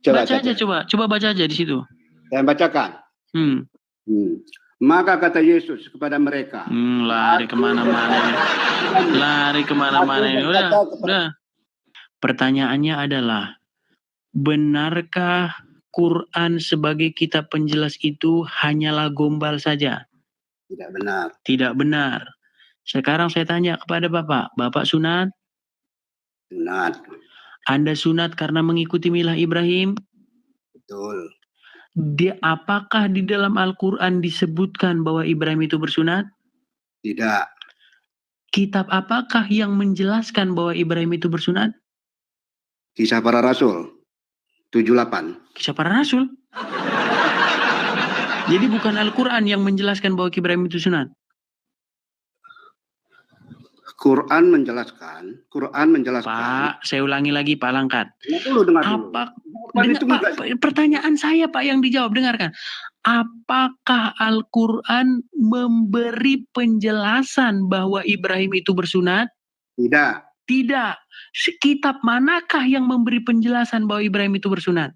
Baca aja coba baca aja di situ. Saya bacakan. Maka kata Yesus kepada mereka. Lari kemana-mana. Udah. Pertanyaannya adalah, benarkah Quran sebagai kitab penjelas itu hanyalah gombal saja? Tidak benar. Tidak benar. Sekarang saya tanya kepada Bapak. Bapak sunat? Sunat. Anda sunat karena mengikuti milah Ibrahim? Betul. Apakah di dalam Al-Quran disebutkan bahwa Ibrahim itu bersunat? Tidak. Kitab apakah yang menjelaskan bahwa Ibrahim itu bersunat? Kisah Para Rasul 78. Kisah Para Rasul? Jadi bukan Al-Quran yang menjelaskan bahwa Ibrahim itu sunat? Quran menjelaskan. Pak, saya ulangi lagi Pak Langkat. Pertanyaan saya Pak yang dijawab, dengarkan. Apakah Al-Quran memberi penjelasan bahwa Ibrahim itu bersunat? Tidak. Tidak. Kitab manakah yang memberi penjelasan bahwa Ibrahim itu bersunat?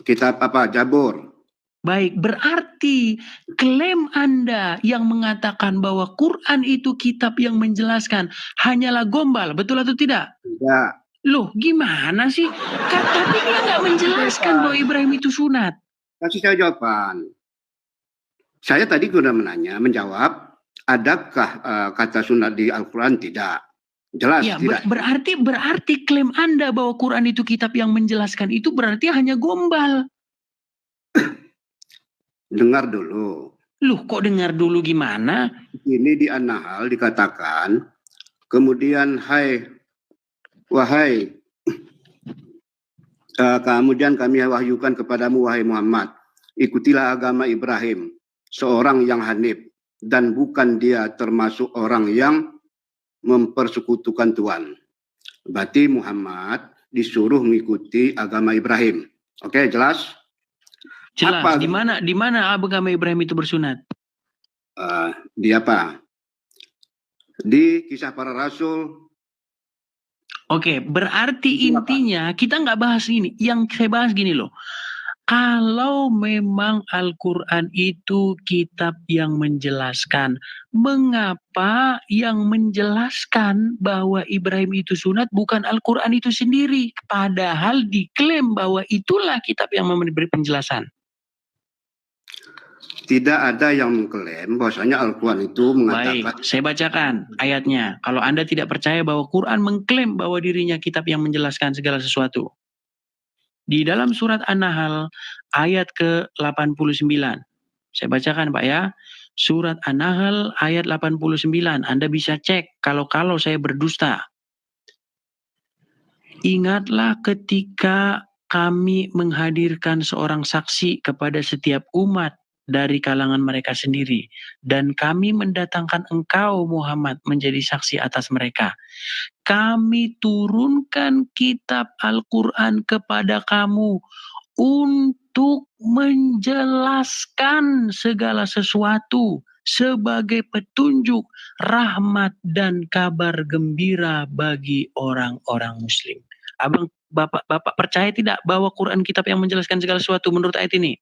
Kitab apa? Jabur. Baik, berarti klaim Anda yang mengatakan bahwa Quran itu kitab yang menjelaskan hanyalah gombal, betul atau tidak? Tidak. Loh, gimana sih? Tapi dia nggak menjelaskan bahwa Ibrahim itu sunat. Kasih saya jawaban. Saya tadi sudah menjawab, adakah kata sunat di Al-Quran? Tidak. Jelas ya, tidak. Berarti klaim Anda bahwa Quran itu kitab yang menjelaskan itu berarti hanya gombal. Dengar dulu. Loh, kok dengar dulu gimana? Ini di An-Nahl dikatakan, kemudian kemudian kami wahyukan kepadamu wahai Muhammad, ikutilah agama Ibrahim, seorang yang hanif, dan bukan dia termasuk orang yang mempersekutukan Tuhan. Berarti Muhammad disuruh mengikuti agama Ibrahim. Oke, jelas? Jelas. Di mana agama Ibrahim itu bersunat? Di apa? Di Kisah Para Rasul. Oke, berarti intinya kita nggak bahas ini. Yang saya bahas gini loh. Kalau memang Al-Quran itu kitab yang menjelaskan, mengapa yang menjelaskan bahwa Ibrahim itu sunat bukan Al-Quran itu sendiri? Padahal diklaim bahwa itulah kitab yang memberi penjelasan. Tidak ada yang mengklaim bahwasanya Al-Quran itu mengatakan. Baik, saya bacakan ayatnya. Kalau Anda tidak percaya bahwa Quran mengklaim bahwa dirinya kitab yang menjelaskan segala sesuatu. Di dalam surat An-Nahl ayat ke-89. Saya bacakan Pak ya. Surat An-Nahl ayat 89. Anda bisa cek kalau saya berdusta. Ingatlah ketika kami menghadirkan seorang saksi kepada setiap umat dari kalangan mereka sendiri. Dan kami mendatangkan engkau Muhammad menjadi saksi atas mereka. Kami turunkan kitab Al-Quran kepada kamu untuk menjelaskan segala sesuatu sebagai petunjuk, rahmat, dan kabar gembira bagi orang-orang muslim. Bapak percaya tidak bahwa Quran kitab yang menjelaskan segala sesuatu menurut ayat ini?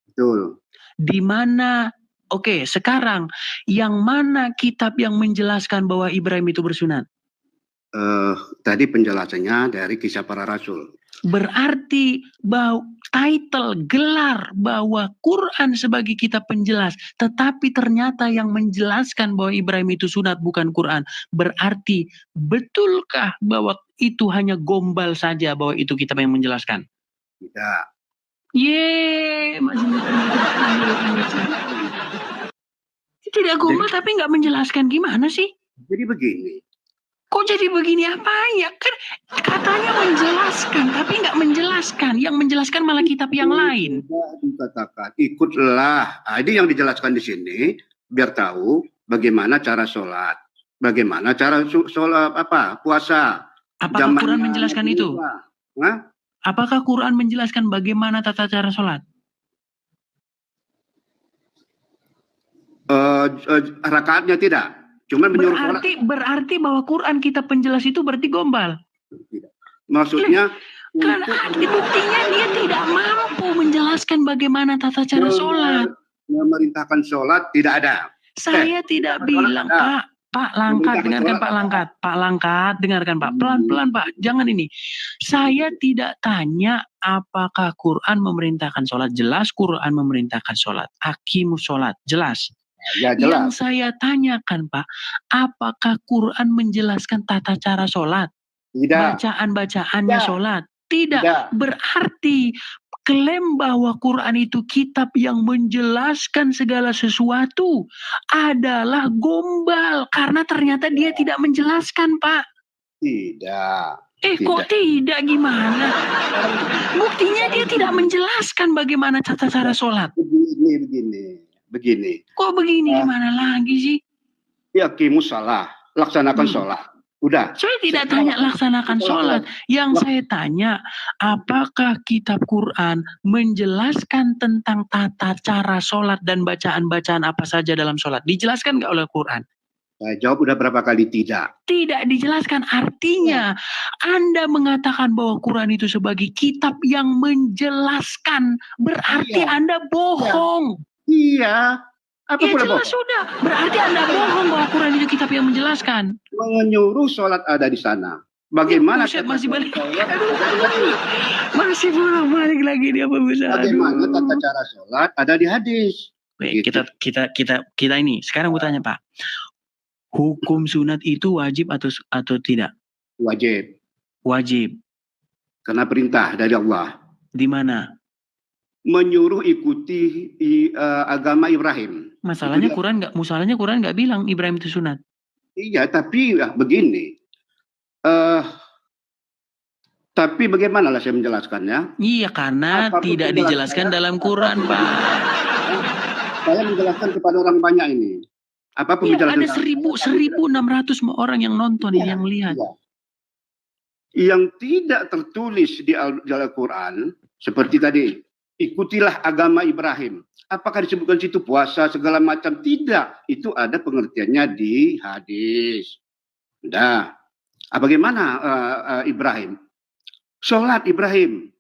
Betul. Di mana? Oke, sekarang yang mana kitab yang menjelaskan bahwa Ibrahim itu bersunat? Tadi penjelasannya dari Kisah Para Rasul. Berarti bahwa gelar bahwa Quran sebagai kitab penjelas, tetapi ternyata yang menjelaskan bahwa Ibrahim itu sunat bukan Quran. Berarti betulkah bahwa itu hanya gombal saja bahwa itu kitab yang menjelaskan? Tidak. Tidak gombal tapi nggak menjelaskan, gimana sih? Jadi begini. Kok jadi begini apanya? Kan katanya menjelaskan, tapi nggak menjelaskan. Yang menjelaskan malah kitab yang lain. Dikatakan, ikutlah. Ini yang dijelaskan di sini, biar tahu bagaimana cara sholat. Bagaimana cara sholat puasa. Apakah Quran menjelaskan itu? Apakah Quran menjelaskan bagaimana tata cara sholat? Rakaatnya tidak. Cuma berarti bahwa Quran kitab penjelas itu berarti gombal. Maksudnya Karena buktinya dia tidak mampu menjelaskan bagaimana tata cara sholat. Memerintahkan sholat tidak ada. Saya tidak bilang, Pak Langkat, dengarkan Pak Langkat. Pak Langkat, dengarkan Pak. Pelan-pelan Pak, jangan ini. Saya tidak tanya apakah Quran memerintahkan sholat. Jelas Quran memerintahkan sholat. Aqimus sholat, jelas. Ya, jelas. Yang saya tanyakan Pak, apakah Quran menjelaskan tata cara sholat? Tidak. Bacaan-bacaannya sholat? Tidak. Tidak. Berarti klaim bahwa Quran itu kitab yang menjelaskan segala sesuatu adalah gombal karena ternyata dia tidak menjelaskan, Pak. Tidak. Kok tidak gimana? Buktinya dia tidak menjelaskan bagaimana tata cara sholat. Begini. Kok begini gimana lagi sih? Yaqimus salah, laksanakan sholat. Udah. Saya tidak tanya laksanakan sholat. Yang saya tanya, apakah kitab Quran menjelaskan tentang tata cara sholat dan bacaan-bacaan apa saja dalam sholat? Dijelaskan nggak oleh Quran? Saya jawab udah berapa kali tidak. Tidak dijelaskan. Artinya Anda mengatakan bahwa Quran itu sebagai kitab yang menjelaskan. Berarti Anda bohong. Iya. Apa ya jelas sudah. Berarti Anda bohong bahwa Quran itu kitab yang menjelaskan. Menyuruh sholat ada di sana. Bagaimana? Masih balik. Masih balik lagi dia pemirsa. Bagaimana tata cara sholat ada di hadis. Baik, kita ini sekarang gue tanya Pak. Hukum sunat itu wajib atau tidak? Wajib. Wajib. Karena perintah dari Allah. Di mana? Menyuruh ikuti agama Ibrahim. Masalahnya Quran nggak bilang Ibrahim itu sunat. Iya, tapi begini. Tapi bagaimana lah saya menjelaskannya? Iya, karena tidak dijelaskan dalam Quran, Pak. Saya menjelaskan kepada orang banyak ini. Apa ada 1.600 orang yang nonton, yang lihat. Ya. Yang tidak tertulis di Al-Quran, seperti tadi, ikutilah agama Ibrahim. Apakah disebutkan situ puasa segala macam? Tidak. Itu ada pengertiannya di hadis. Udah. Bagaimana Ibrahim? Sholat Ibrahim.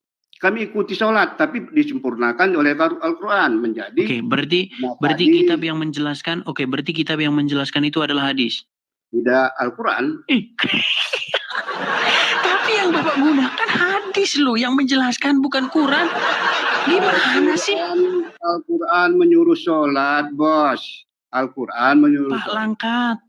Kami ikuti sholat, tapi disempurnakan oleh Al-Quran menjadi. Oke, berarti kitab yang menjelaskan. Oke, berarti kitab yang menjelaskan itu adalah hadis. Tidak Al-Quran. Tapi yang Bapak gunakan hadis loh, yang menjelaskan bukan Quran. Gimana sih? Al-Quran menyuruh sholat, bos. Al-Quran menyuruh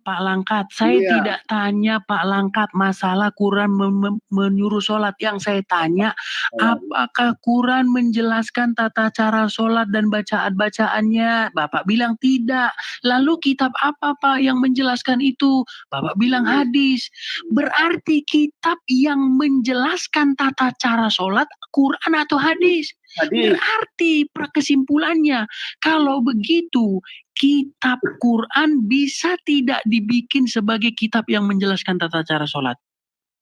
Pak Langkat, saya tidak tanya Pak Langkat masalah Quran menyuruh sholat. Yang saya tanya, apakah Quran menjelaskan tata cara sholat dan bacaan-bacaannya? Bapak bilang tidak. Lalu kitab apa Pak yang menjelaskan itu? Bapak bilang hadis. Berarti kitab yang menjelaskan tata cara sholat, Quran atau hadis? Berarti kesimpulannya, kalau begitu kitab Quran bisa tidak dibikin sebagai kitab yang menjelaskan tata cara sholat?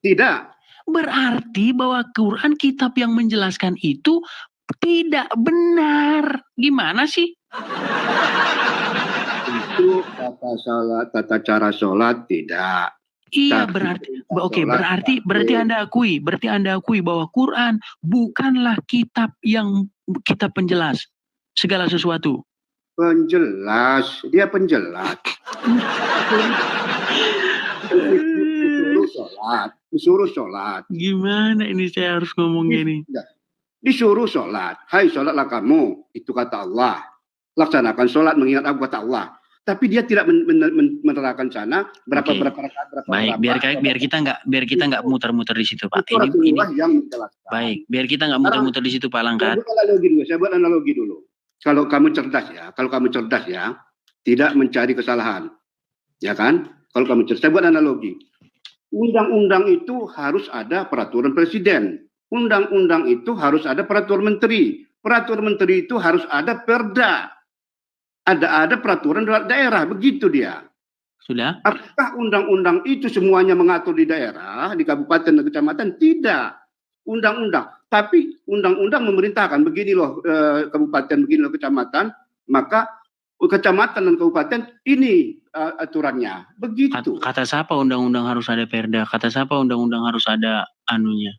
Tidak. Berarti bahwa Quran kitab yang menjelaskan itu tidak benar. Gimana sih? Itu tata cara sholat tidak. Iya, berarti Anda akui bahwa Quran bukanlah kitab penjelas segala sesuatu. Penjelas, dia penjelas. Disuruh sholat. Gimana ini saya harus ngomong gini? Disuruh sholat. Hai, sholatlah kamu. Itu kata Allah. Laksanakan sholat mengingat aku kata Allah. Tapi dia tidak menerangkan sana berapa rakaat. Baik, biar kita nggak muter-muter di situ, Pak. Ini yang menjelaskan. Baik, biar kita nggak muter-muter di situ, Pak Langkat. Saya buat analogi dulu. Kalau kamu cerdas ya, tidak mencari kesalahan, ya kan? Kalau kamu cerdas, saya buat analogi. Undang-undang itu harus ada peraturan presiden. Undang-undang itu harus ada peraturan menteri. Peraturan menteri itu harus ada perda. Ada peraturan daerah, begitu dia. Sudah. Apakah undang-undang itu semuanya mengatur di daerah, di kabupaten dan kecamatan? Tidak. Undang-undang. Tapi undang-undang memerintahkan begini loh kabupaten, begini loh kecamatan, maka kecamatan dan kabupaten ini aturannya. Begitu. Kata siapa undang-undang harus ada perda? Kata siapa undang-undang harus ada anunya?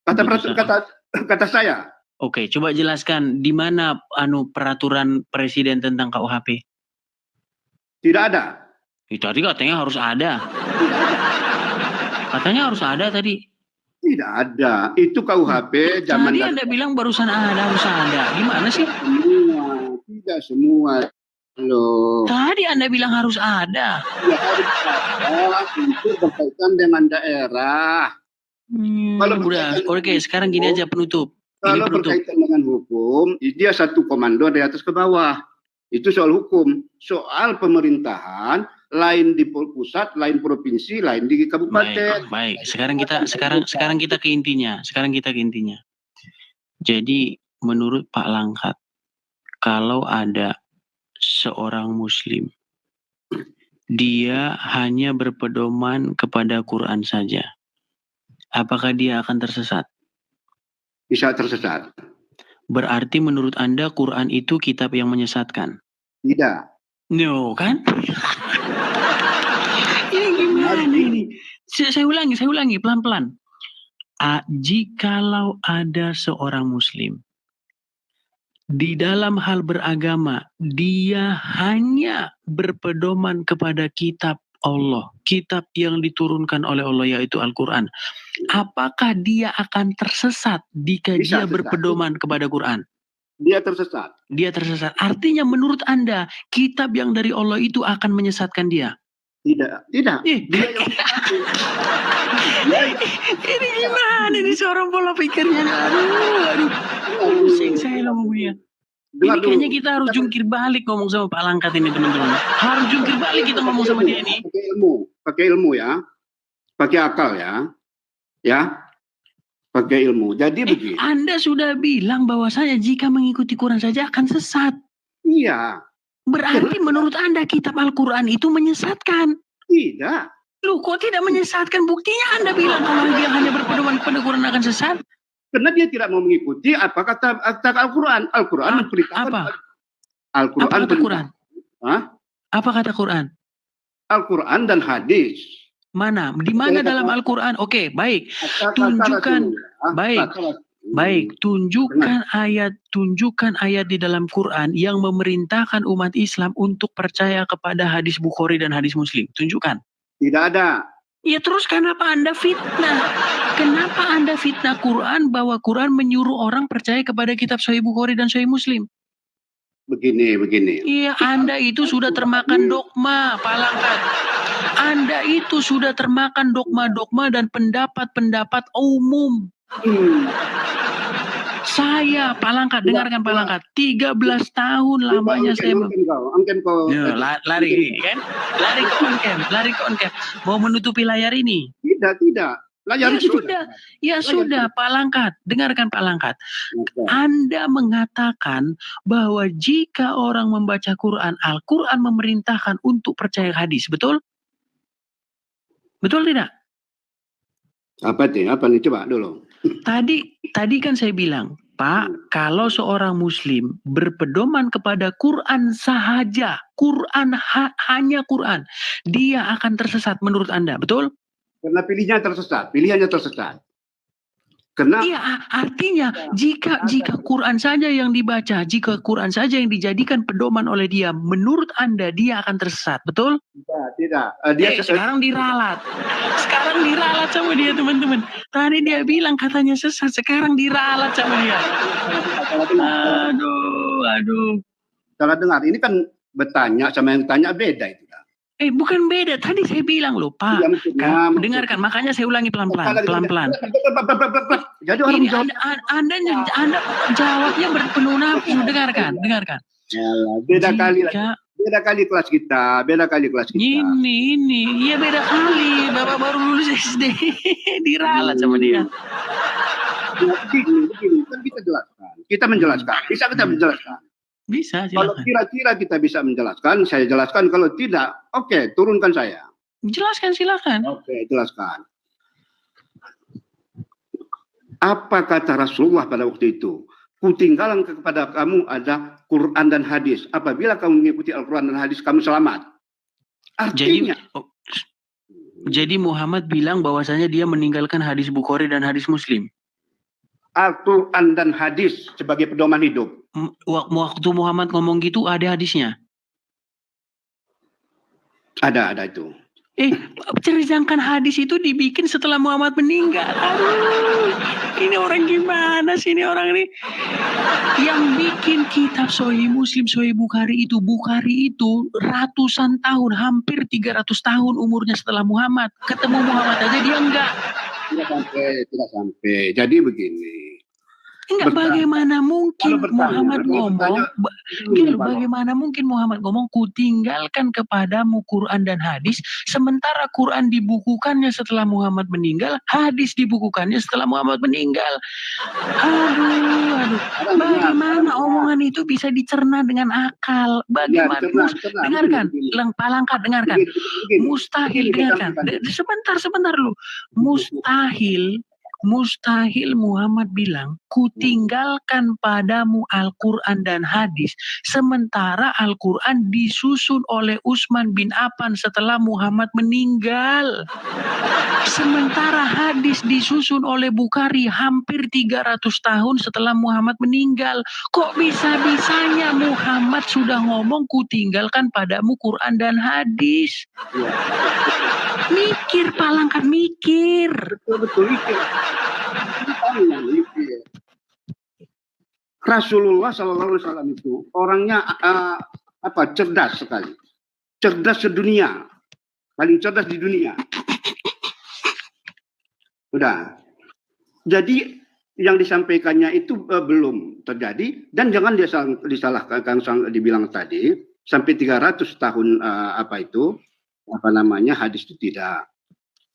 Kata saya. Oke, coba jelaskan di mana peraturan presiden tentang KUHP? Tidak ada. Tadi katanya harus ada. Katanya harus ada tadi. Tidak ada. Itu KUHP zaman tadi Anda bilang barusan harus ada. Gimana sih? Tidak semua. Loh. Tadi Anda bilang harus ada. Ya, harus ada. Itu berkaitan dengan daerah. Kalau oke, sekarang gini aja penutup. Kalau berkaitan dengan hukum, dia satu komando dari atas ke bawah. Itu soal hukum. Soal pemerintahan, lain di pusat, lain provinsi, lain di kabupaten. Baik. Sekarang kita ke intinya. Jadi menurut Pak Langkat, kalau ada seorang Muslim, dia hanya berpedoman kepada Quran saja, apakah dia akan tersesat? Bisa tersesat. Berarti menurut Anda Quran itu kitab yang menyesatkan? Tidak. No, kan? Ini gimana ini? Saya ulangi pelan-pelan. Jikalau ada seorang Muslim di dalam hal beragama, dia hanya berpedoman kepada kitab Allah, kitab yang diturunkan oleh Allah yaitu Al-Quran. Apakah dia akan tersesat jika dia berpedoman kepada Quran? Dia tersesat. Artinya menurut Anda, kitab yang dari Allah itu akan menyesatkan dia? Tidak. Dia ini gimana ini seorang pola pikirnya? Aduh. Pusing saya ngomongnya. Ini kayaknya kita harus jungkir balik ngomong sama Pak Langkat ini, teman-teman. Harus jungkir balik kita ngomong sama dia ini. Pakai ilmu ya. Pakai akal ya. Pakai ilmu. Jadi begini. Anda sudah bilang bahwasanya jika mengikuti Quran saja akan sesat. Iya. Berarti menurut Anda kitab Al-Quran itu menyesatkan? Tidak. Loh, kok tidak menyesatkan? Buktinya Anda bilang kalau dia hanya berpedoman kepada Quran akan sesat. Karena dia tidak mau mengikuti apa kata Al-Quran. Al-Quran memberitakan. Apa? Apa kata Quran? Apa kata Quran? Al-Quran dan hadis. Mana? Di mana dalam Al-Quran? Oke, baik. Tunjukkan. Baik, tunjukkan ayat di dalam Quran yang memerintahkan umat Islam untuk percaya kepada hadis Bukhari dan hadis Muslim. Tunjukkan. Tidak ada. Ya terus kenapa Anda fitnah? Kenapa Anda fitnah Quran bahwa Quran menyuruh orang percaya kepada kitab Sahih Bukhari dan Sahih Muslim? Begini. Iya, Anda itu sudah termakan dogma, Pak Langkat. Anda itu sudah termakan dogma-dogma dan pendapat-pendapat umum. Saya, Pak Langkat, dengarkan Pak Langkat, 13 tahun lamanya saya lari kan? Lari ke on cam. Mau menutupi layar ini? Tidak. Layar Ya sudah, Pak Langkat, dengarkan Pak Langkat. Anda mengatakan bahwa jika orang membaca Quran, Al-Quran memerintahkan untuk percaya hadis, betul? Betul tidak? Apa nih? Coba dulu. Tadi kan saya bilang, Pak, kalau seorang Muslim berpedoman kepada Quran sahaja, hanya Quran, dia akan tersesat menurut Anda, betul? Karena pilihannya tersesat. Karena iya, artinya jika Quran saja yang dibaca, jika Quran saja yang dijadikan pedoman oleh dia, menurut Anda dia akan tersesat, betul? Tidak. Sekarang diralat sama dia, teman-teman. Tadi dia bilang katanya sesat, sekarang diralat sama dia. Aduh. Salah dengar. Ini kan bertanya sama yang tanya beda itu. Bukan beda. Tadi saya bilang loh, Pak. Dengarkan, makanya saya ulangi pelan-pelan. Jadi orang jawab. Anda jawabnya berpenuh nafsu. Dengarkan. Beda kali kelas kita. Ini. Iya beda kali. Bapak baru lulus SD. Diralat sama dia. Begini. Kan kita menjelaskan. Bisa kita menjelaskan. Bisa, silakan. Kalau kira-kira kita bisa menjelaskan, saya jelaskan. Kalau tidak, oke, turunkan saya. Jelaskan, silakan. Oke, jelaskan. Apa kata Rasulullah pada waktu itu? Kutinggalan kepada kamu ada Quran dan hadis. Apabila kamu mengikuti Al-Quran dan hadis, kamu selamat. Artinya. Jadi Muhammad bilang bahwasanya dia meninggalkan hadis Bukhari dan hadis Muslim. Al-Quran dan hadis sebagai pedoman hidup. Waktu Muhammad ngomong gitu ada hadisnya? Ada itu. Sedangkan hadis itu dibikin setelah Muhammad meninggal. Aduh, ini orang gimana sih ini orang ini? Yang bikin kitab Sahih Muslim, Sahih Bukhari itu ratusan tahun, hampir 300 tahun umurnya setelah Muhammad. Ketemu Muhammad aja dia enggak. Tidak sampai. Jadi begini. Enggak, bagaimana mungkin Muhammad ngomong, bagaimana mungkin Muhammad ngomong, ku tinggalkan kepadamu Quran dan hadis, sementara Quran dibukukannya setelah Muhammad meninggal, hadis dibukukannya setelah Muhammad meninggal. Aduh. Bagaimana omongan itu bisa dicerna dengan akal? Bagaimana? Dengarkan, Palangkat, dengarkan. Mustahil, dengarkan. Sebentar lu. Mustahil Muhammad bilang, ku tinggalkan padamu Al-Quran dan hadis, sementara Al-Quran disusun oleh Utsman bin Affan setelah Muhammad meninggal. Sementara hadis disusun oleh Bukhari hampir 300 tahun setelah Muhammad meninggal. Kok bisa-bisanya Muhammad sudah ngomong, ku tinggalkan padamu Quran dan hadis? Mikir, Palangkat, mikir. Betul mikir. Rasulullah SAW itu orangnya cerdas sekali, cerdas sedunia, paling cerdas di dunia. Udah. Jadi yang disampaikannya itu belum terjadi, dan jangan disalahkan dibilang tadi sampai 300 tahun hadis itu tidak,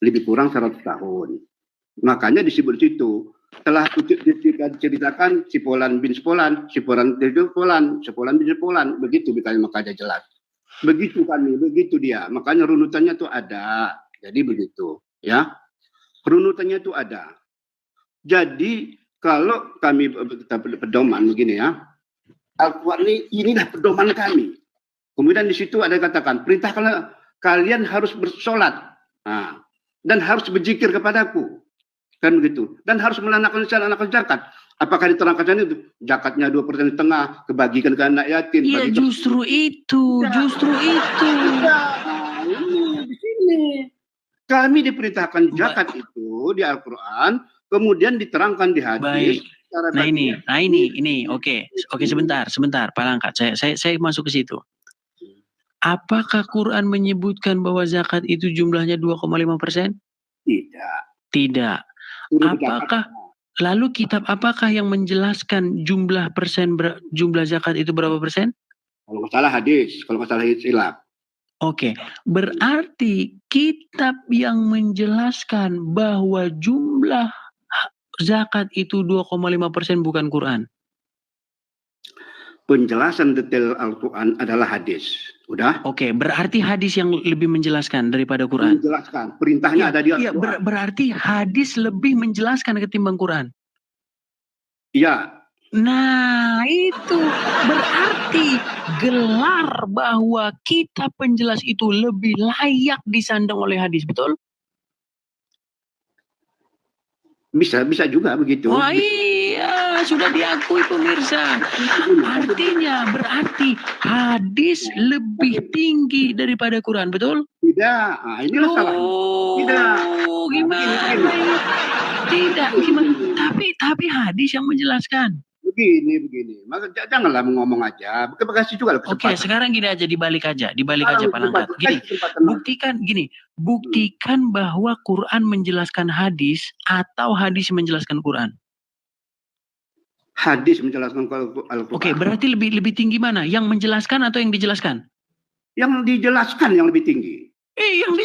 lebih kurang 100 tahun. Makanya disebut situ telah diceritakan Sipolan bin Sipolan, Sipolan bin Sipolan, begitu makanya jelas. Begitu dia. Makanya runutannya tuh ada. Jadi begitu, ya. Runutannya itu ada. Jadi kalau kami kita pedoman begini ya, Al-Quran inilah pedoman kami. Kemudian di situ ada katakan, perintahkanlah kalian harus bersolat, dan harus berzikir kepadaku, kan begitu. Dan harus menanamkan zakat. Apakah diterangkan itu zakatnya 2% setengah, kebagikan ke anak yatim? Iya, justru itu. Ini di sini. Kami diperintahkan zakat itu di Al-Quran, kemudian diterangkan di hadis. Baik. Nah ini, oke, sebentar, Palangkat. Saya masuk ke situ. Apakah Quran menyebutkan bahwa zakat itu jumlahnya 2,5%? Tidak. Lalu kitab apakah yang menjelaskan jumlah zakat itu berapa persen? Kalau nggak salah hadis, kalau nggak salah hilaf. Oke, berarti kitab yang menjelaskan bahwa jumlah zakat itu 2,5% bukan Quran. Penjelasan detail Al-Quran adalah hadis. Udah? Oke, berarti hadis yang lebih menjelaskan daripada Quran. Menjelaskan, perintahnya ada di Al-Quran. Iya, berarti hadis lebih menjelaskan ketimbang Quran. Iya. Nah, itu berarti gelar bahwa kitab penjelas itu lebih layak disandang oleh hadis, betul? Bisa juga begitu. Wah iya, sudah diakui pemirsa. Artinya berarti hadis lebih tinggi daripada Quran, betul? Tidak, inilah salah. Tidak. Gimana ini? Tidak, gimana? Tapi hadis yang menjelaskan. Begini. Maka janganlah ngomong aja. Bekasi juga kesempatan. Oke, sekarang gini aja, dibalik aja Palangkat. Buktikan bahwa Quran menjelaskan hadis atau hadis menjelaskan Quran. Hadis menjelaskan Al-Quran. Oke, berarti lebih tinggi mana? Yang menjelaskan atau yang dijelaskan? Yang dijelaskan yang lebih tinggi. Yang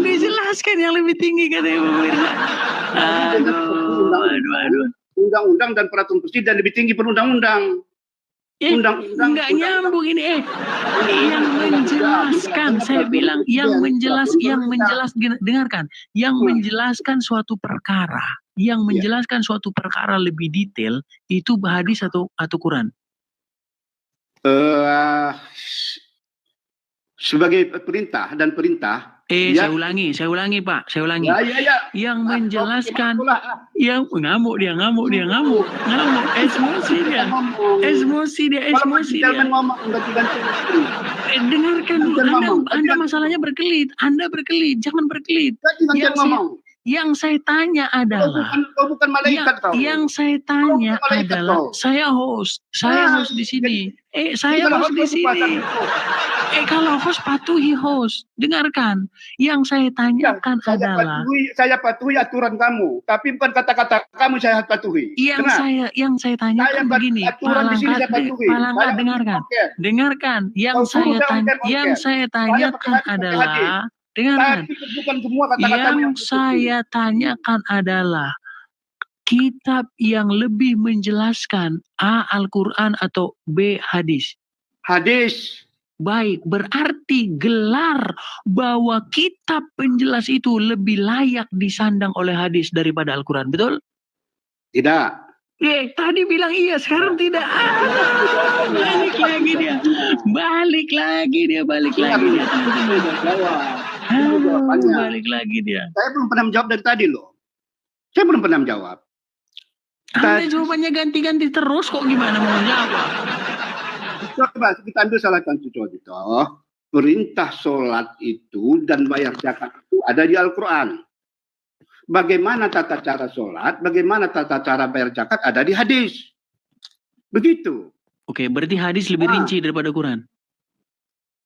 dijelaskan yang lebih tinggi katanya pemirsa. Aduh. Undang-undang dan peraturan presiden lebih tinggi perundang-undang. Undang-undang nggak nyambung ini. Yang menjelaskan, saya bilang yang dengarkan, yang menjelaskan suatu perkara, lebih detail itu hadis atau Quran. sebagai perintah dan perintah. Saya ulangi Pak, saya ulangi. Ya. Yang menjelaskan, yang ngamuk dia. Emosi dia. Dengarkan dulu, Anda masalahnya berkelit. Anda berkelit, jangan berkelit. Yang saya tanya adalah, kau bukan malaikat kau. Yang saya tanya adalah, saya host di sini. Saya host di sini. Kalau host patuhi host, dengarkan. Yang saya tanyakan adalah, saya patuhi aturan kamu, tapi bukan kata-kata kamu saya patuhi. Yang saya tanyakan begini, Palangkat, dengarkan. Yang saya tanyakan adalah, dengarkan. Yang saya tanyakan adalah kitab yang lebih menjelaskan, A. Al-Quran atau B. Hadis? Hadis. Baik, berarti gelar bahwa kitab penjelas itu lebih layak disandang oleh hadis daripada Al-Quran, betul? Tidak. Tadi bilang iya, sekarang tidak. Balik lagi dia. Balik lagi dia. Saya belum pernah menjawab dari tadi loh. Saya belum pernah menjawab. Anda jawabannya ganti-ganti terus kok, gimana mau jawab? Coba kita ambil salah satu contoh. Perintah sholat itu dan bayar zakat itu ada di Al-Quran. Bagaimana tata cara sholat, bagaimana tata cara bayar zakat ada di hadis. Begitu. Oke, berarti hadis lebih rinci daripada Quran?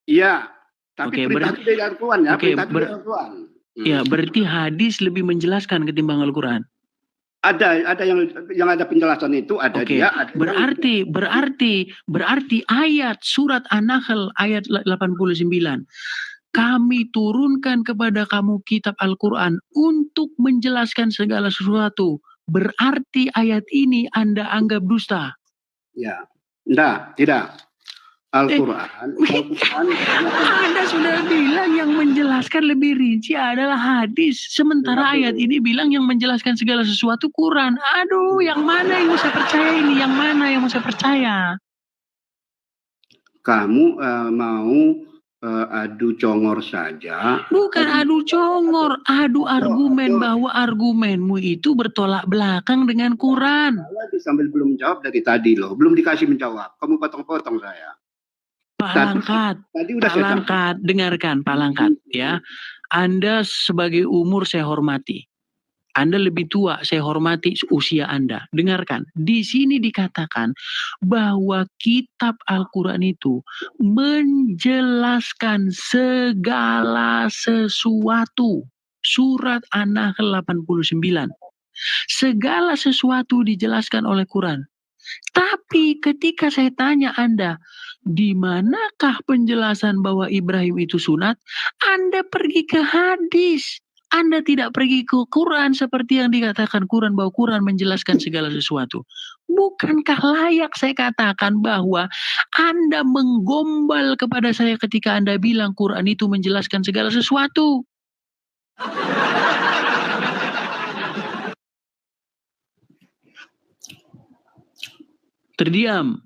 Iya. Tapi perintah itu dari Al-Quran ya. Ya, berarti hadis lebih menjelaskan ketimbang Al-Quran. Ada yang ada penjelasan itu ada dia. Ada berarti ayat surat An-Nahl ayat 89. Kami turunkan kepada kamu kitab Al-Quran untuk menjelaskan segala sesuatu. Berarti ayat ini Anda anggap dusta? Ya, tidak. Al-Quran. Anda sudah bilang yang menjelaskan lebih rinci adalah hadis. Sementara ayat ini bilang yang menjelaskan segala sesuatu Quran. Aduh, yang mana yang mau saya percaya ini? Yang mana yang mau saya percaya? Kamu mau adu congor saja? Bukan adu congor, adu argumen bahwa argumenmu itu bertolak belakang dengan Quran. Sambil belum jawab dari tadi loh, belum dikasih menjawab. Kamu potong-potong saya. Palangkat, dengarkan Palangkat ya. Anda sebagai umur saya hormati. Anda lebih tua, saya hormati usia Anda. Dengarkan, di sini dikatakan bahwa kitab Al-Quran itu menjelaskan segala sesuatu. Surat An-Nahl 89. Segala sesuatu dijelaskan oleh Quran. Tapi ketika saya tanya Anda, di manakah penjelasan bahwa Ibrahim itu sunat? Anda pergi ke hadis. Anda tidak pergi ke Quran seperti yang dikatakan Quran bahwa Quran menjelaskan segala sesuatu. Bukankah layak saya katakan bahwa Anda menggombal kepada saya ketika Anda bilang Quran itu menjelaskan segala sesuatu? Terdiam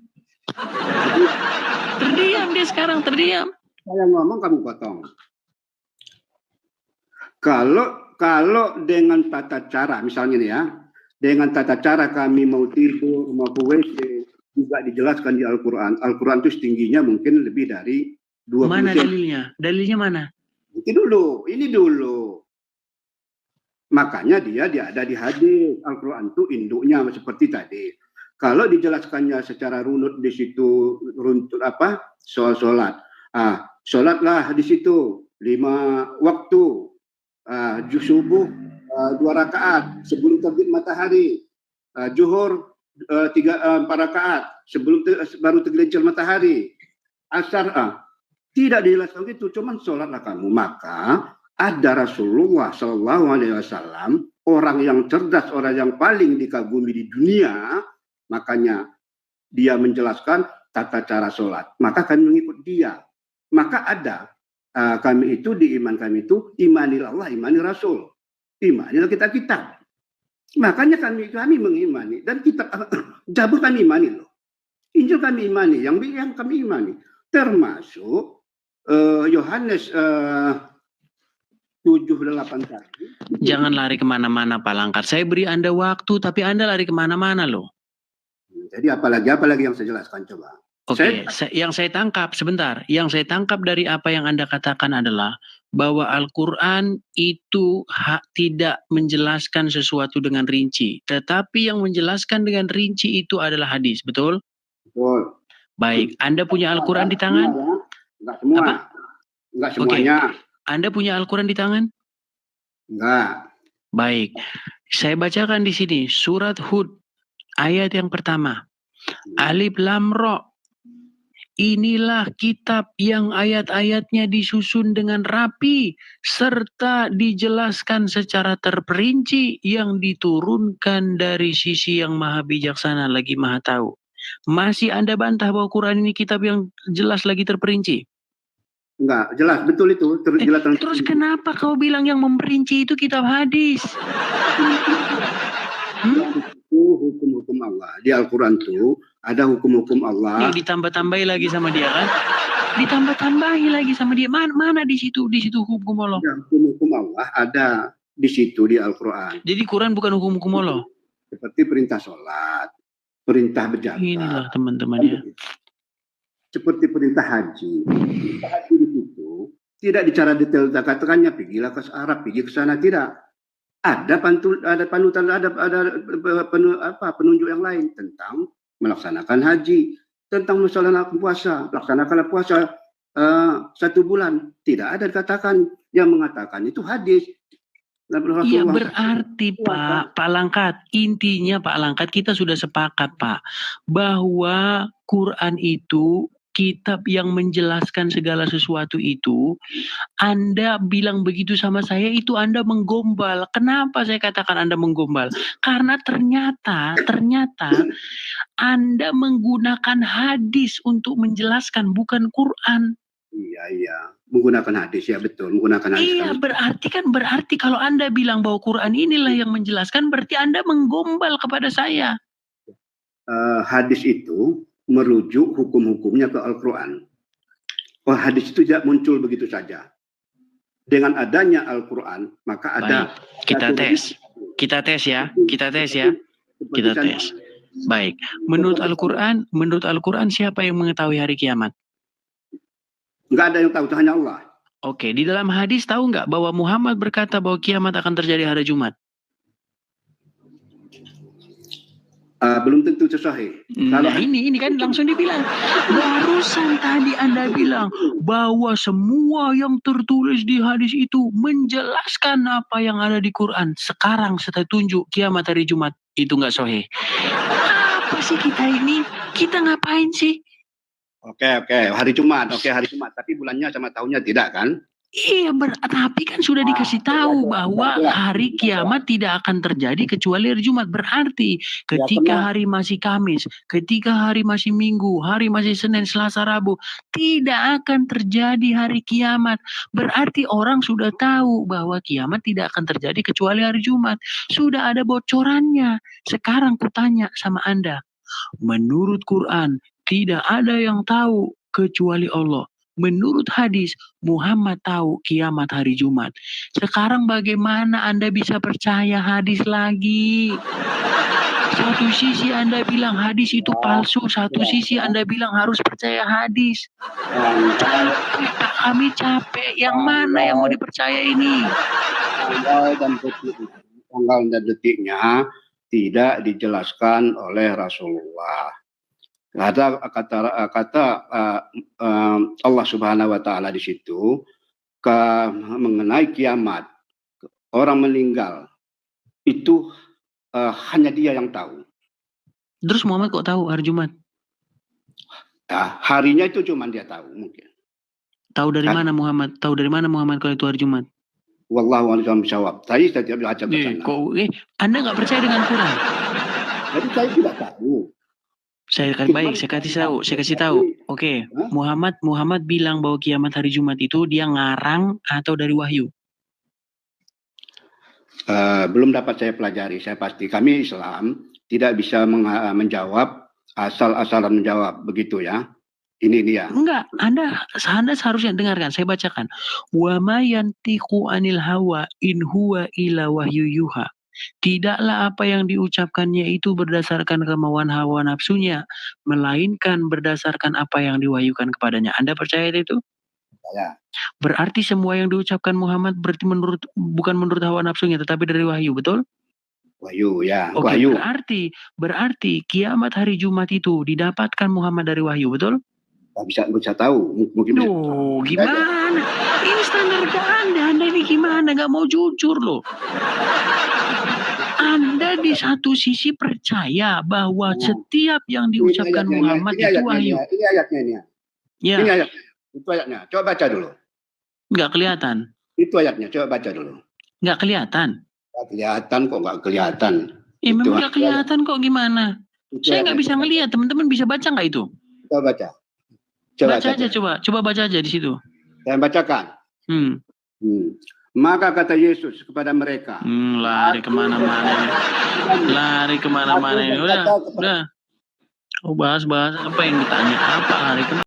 dia sekarang, terdiam. Saya ngomong kamu potong. Kalau dengan tata cara, misalnya nih ya, dengan tata cara kami mau tidur, mau ke WC, juga dijelaskan di Al-Quran. Al-Quran itu setingginya mungkin lebih dari 20 Mana dalilnya? Dalilnya mana? Ini dulu. Makanya dia ada di hadis. Al-Quran itu induknya seperti tadi. Kalau dijelaskannya secara runut di situ, runtut soal sholat. Sholatlah di situ 5 waktu. Subuh 2 rakaat sebelum terbit matahari. Zuhur 4 rakaat sebelum baru tergelincir matahari. Asar tidak dijelaskan itu, cuman sholatlah kamu. Maka ada Rasulullah SAW, orang yang cerdas, orang yang paling dikagumi di dunia. Makanya dia menjelaskan tata cara sholat. Maka kami mengikut dia. Maka ada kami itu di iman kami itu imanilah Allah, imani Rasul, imanilah kitab. Makanya kami mengimani dan kitab Zabur kami imani loh. Injil kami imani, yang kami imani termasuk Yohanes 7:8 tadi. Jangan lari kemana-mana Pak Langkat. Saya beri Anda waktu, tapi Anda lari kemana-mana loh. Jadi apalagi yang saya jelaskan coba. Oke, yang saya tangkap sebentar. Yang saya tangkap dari apa yang Anda katakan adalah bahwa Al-Quran itu tidak menjelaskan sesuatu dengan rinci. Tetapi yang menjelaskan dengan rinci itu adalah hadis, betul? Betul. Baik, Anda punya Al-Quran di tangan? Enggak semua. Apa? Enggak semuanya. Anda punya Al-Quran di tangan? Enggak. Baik, saya bacakan di sini surat Hud ayat yang pertama. Alif Lam Ra. Inilah kitab yang ayat-ayatnya disusun dengan rapi serta dijelaskan secara terperinci yang diturunkan dari sisi yang maha bijaksana lagi maha tahu. Masih Anda bantah bahwa Quran ini kitab yang jelas lagi terperinci? Enggak, jelas, betul itu. Terus kenapa kau bilang yang memperinci itu kitab hadis? Itu hukum-hukum Allah. Di Al-Quran itu ada hukum-hukum Allah. Nih ditambah-tambahi lagi sama dia kan? Ditambah-tambahi lagi sama dia. Mana di situ hukum Allah? Hukum-hukum Allah ada di situ di Al-Quran. Jadi Quran bukan hukum-hukum Allah. Seperti perintah sholat, perintah berzakat. Inilah teman-teman ya. Seperti perintah haji. Perintah haji di situ tidak bicara detail, katakannya pergilah ke Arab, pergi ke sana, tidak. Ada panutan, ada penunjuk yang lain tentang melaksanakan haji, tentang melaksanakan puasa, laksanakanlah puasa 1 bulan. Tidak ada dikatakan, yang mengatakan itu hadis. Iya berarti Pak Langkat, intinya Pak Langkat kita sudah sepakat Pak bahwa Quran itu kitab yang menjelaskan segala sesuatu itu. Anda bilang begitu sama saya itu Anda menggombal. Kenapa saya katakan Anda menggombal? Karena ternyata Anda menggunakan hadis untuk menjelaskan bukan Quran. Iya, menggunakan hadis ya betul, menggunakan hadis. Iya, berarti kalau Anda bilang bahwa Quran inilah yang menjelaskan, berarti Anda menggombal kepada saya. Hadis itu merujuk hukum-hukumnya ke Al-Quran. Hadis itu tidak muncul begitu saja. Dengan adanya Al-Quran, maka ada. Baik, kita tes ya. Baik, menurut Al-Quran siapa yang mengetahui hari kiamat? Enggak ada yang tahu, hanya Allah. Oke, di dalam hadis tahu nggak bahwa Muhammad berkata bahwa kiamat akan terjadi hari Jumat? Belum tentu sahih. Nah ini kan langsung dibilang. Barusan tadi Anda bilang bahwa semua yang tertulis di hadis itu menjelaskan apa yang ada di Quran. Sekarang saya tunjuk kiamat hari Jumat itu nggak sahih. Apa sih kita ini? Kita ngapain sih? Oke, hari Jumat. Tapi bulannya sama tahunnya tidak kan? Iya, tapi kan sudah dikasih tahu bahwa hari kiamat tidak akan terjadi kecuali hari Jumat. Berarti ketika hari masih Kamis, ketika hari masih Minggu, hari masih Senin, Selasa, Rabu, tidak akan terjadi hari kiamat. Berarti orang sudah tahu bahwa kiamat tidak akan terjadi kecuali hari Jumat. Sudah ada bocorannya. Sekarang kutanya sama Anda, menurut Quran, tidak ada yang tahu kecuali Allah. Menurut hadis, Muhammad tahu kiamat hari Jumat. Sekarang bagaimana Anda bisa percaya hadis lagi? Satu sisi Anda bilang hadis itu palsu, satu sisi Anda bilang harus percaya hadis. Kami capek, yang mana yang mau dipercaya ini? Tanggal dan detiknya tidak dijelaskan oleh Rasulullah. Kata Allah Subhanahu wa taala di situ mengenai kiamat, orang meninggal itu hanya dia yang tahu. Terus Muhammad kok tahu hari Jumat? Harinya itu cuma dia tahu mungkin. Tahu dari mana Muhammad? Tahu dari mana Muhammad kalau itu hari Jumat? Wallahu a'lam bishawab. Tadi saya tidak baca ke sana. Anda nggak percaya dengan Quran? Jadi saya tidak tahu. Saya kasih tahu. Oke. Muhammad bilang bahwa kiamat hari Jumat itu dia ngarang atau dari wahyu? Belum dapat saya pelajari. Saya pasti kami Islam tidak bisa menjawab asal-asalan menjawab begitu ya. Ini dia. Enggak, Anda seharusnya dengarkan, saya bacakan. Wa ma yantiqu anil hawa in huwa illa wahyu yuha. Tidaklah apa yang diucapkannya itu berdasarkan kemauan hawa nafsunya, melainkan berdasarkan apa yang diwahyukan kepadanya. Anda percaya itu? Ya. Berarti semua yang diucapkan Muhammad berarti bukan menurut hawa nafsunya, tetapi dari wahyu, betul? Wahyu, ya. Oke, Wahyu. berarti kiamat hari Jumat itu didapatkan Muhammad dari wahyu, betul? Bisa tahu, mungkin bisa. Duh, gimana? Ini standar Anda ini gimana? Nggak mau jujur loh. Anda di satu sisi percaya bahwa setiap yang diucapkan Muhammad itu wahyu. Ini ayatnya ini. Ya. Ini ayat. Itu ayatnya. Coba baca dulu. Nggak kelihatan. Itu ayatnya. Coba baca dulu. Nggak kelihatan. Nggak kelihatan kok, nggak kelihatan. Memang nggak kelihatan kok, gimana? Saya nggak bisa ngelihat. Teman-teman bisa baca nggak itu? Coba baca. Baca aja coba baca aja di situ. Saya bacakan. Maka kata Yesus kepada mereka. Lari kemana-mana ini. Udah. Oh, bahas apa yang ditanya? Apa lari kemana?